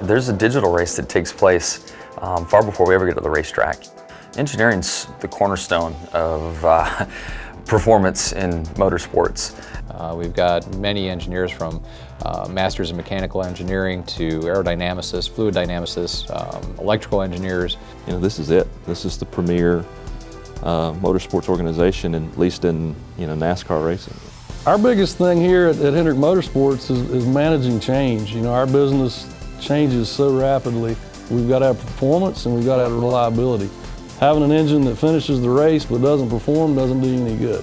There's a digital race that takes place far before we ever get to the racetrack. Engineering's the cornerstone of performance in motorsports. We've got many engineers from masters in mechanical engineering to aerodynamicists, fluid dynamicists, electrical engineers. You know, this is it. This is the premier motorsports organization, at least in NASCAR racing. Our biggest thing here at Hendrick Motorsports is managing change. You know, our business changes so rapidly. We've got to have performance and we've got to have reliability. Having an engine that finishes the race but doesn't perform doesn't do you any good.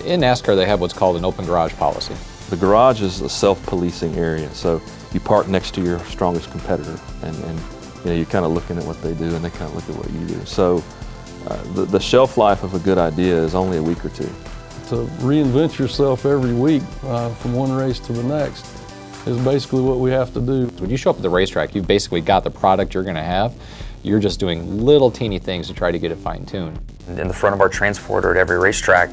In NASCAR, they have what's called an open garage policy. The garage is a self-policing area, so you park next to your strongest competitor, and you're kind of looking at what they do, and they kind of look at what you do. So the shelf life of a good idea is only a week or two. To reinvent yourself every week from one race to the next is basically what we have to do. When you show up at the racetrack, you've basically got the product you're going to have. You're just doing little teeny things to try to get it fine-tuned. In the front of our transporter at every racetrack,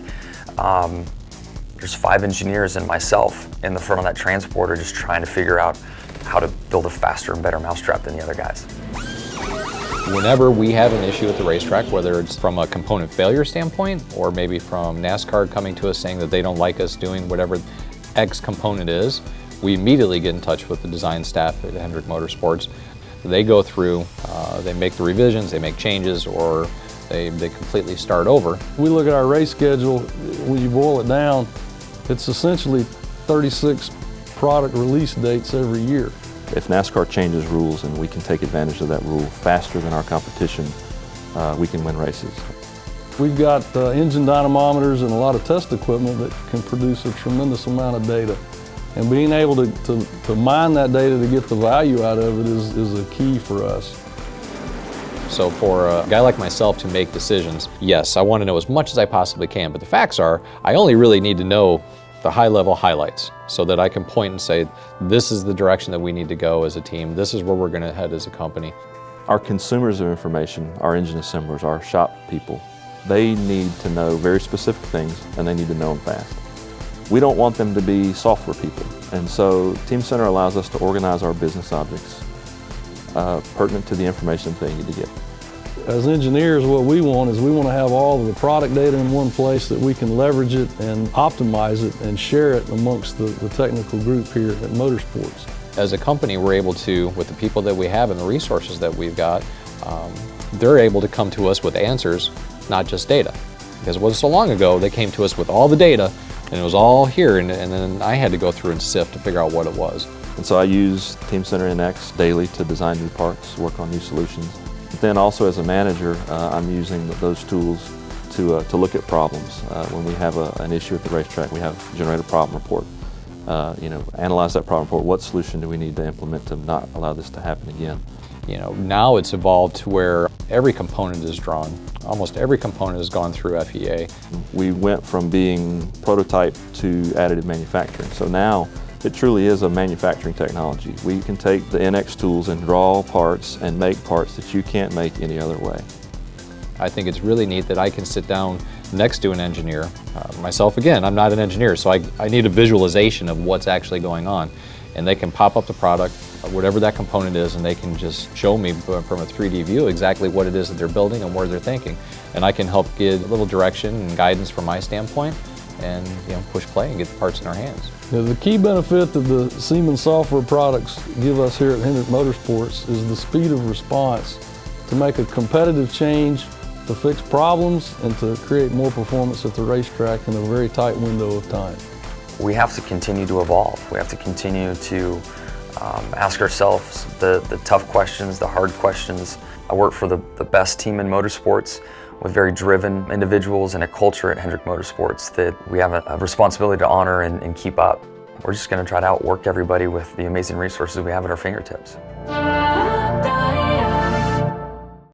there's 5 engineers and myself in the front of that transporter just trying to figure out how to build a faster and better mousetrap than the other guys. Whenever we have an issue at the racetrack, whether it's from a component failure standpoint or maybe from NASCAR coming to us saying that they don't like us doing whatever X component is, we immediately get in touch with the design staff at Hendrick Motorsports. They go through, they make the revisions, they make changes, or they completely start over. We look at our race schedule, when you boil it down, it's essentially 36 product release dates every year. If NASCAR changes rules and we can take advantage of that rule faster than our competition, we can win races. We've got engine dynamometers and a lot of test equipment that can produce a tremendous amount of data. And being able to mine that data to get the value out of it is a key for us. So for a guy like myself to make decisions, yes, I want to know as much as I possibly can, but the facts are, I only really need to know the high-level highlights so that I can point and say, this is the direction that we need to go as a team, this is where we're going to head as a company. Our consumers of information, our engine assemblers, our shop people, they need to know very specific things, and they need to know them fast. We don't want them to be software people, and so Simcenter allows us to organize our business objects pertinent to the information that they need to get. As engineers, what we want is we want to have all of the product data in one place that we can leverage it and optimize it and share it amongst the technical group here at Motorsports. As a company, we're able to, with the people that we have and the resources that we've got, they're able to come to us with answers, not just data. Because it wasn't so long ago, they came to us with all the data, and it was all here, and then I had to go through and sift to figure out what it was. And so I use Simcenter NX daily to design new parts, work on new solutions. But then also as a manager, I'm using those tools to look at problems. When we have an issue at the racetrack, we generate a problem report. Analyze that problem report. What solution do we need to implement to not allow this to happen again? You know, now it's evolved to where every component is drawn. Almost every component has gone through FEA. We went from being prototype to additive manufacturing. So now it truly is a manufacturing technology. We can take the NX tools and draw parts and make parts that you can't make any other way. I think it's really neat that I can sit down next to an engineer. Myself, again, I'm not an engineer, so I need a visualization of what's actually going on. And they can pop up the product, whatever that component is, and they can just show me from a 3D view exactly what it is that they're building and where they're thinking. And I can help give a little direction and guidance from my standpoint and push play and get the parts in our hands. The key benefit that the Siemens software products give us here at Hendrick Motorsports is the speed of response to make a competitive change, to fix problems, and to create more performance at the racetrack in a very tight window of time. We have to continue to evolve. We have to continue to ask ourselves the tough questions, the hard questions. I work for the best team in motorsports with very driven individuals and a culture at Hendrick Motorsports that we have a responsibility to honor and keep up. We're just going to try to outwork everybody with the amazing resources we have at our fingertips.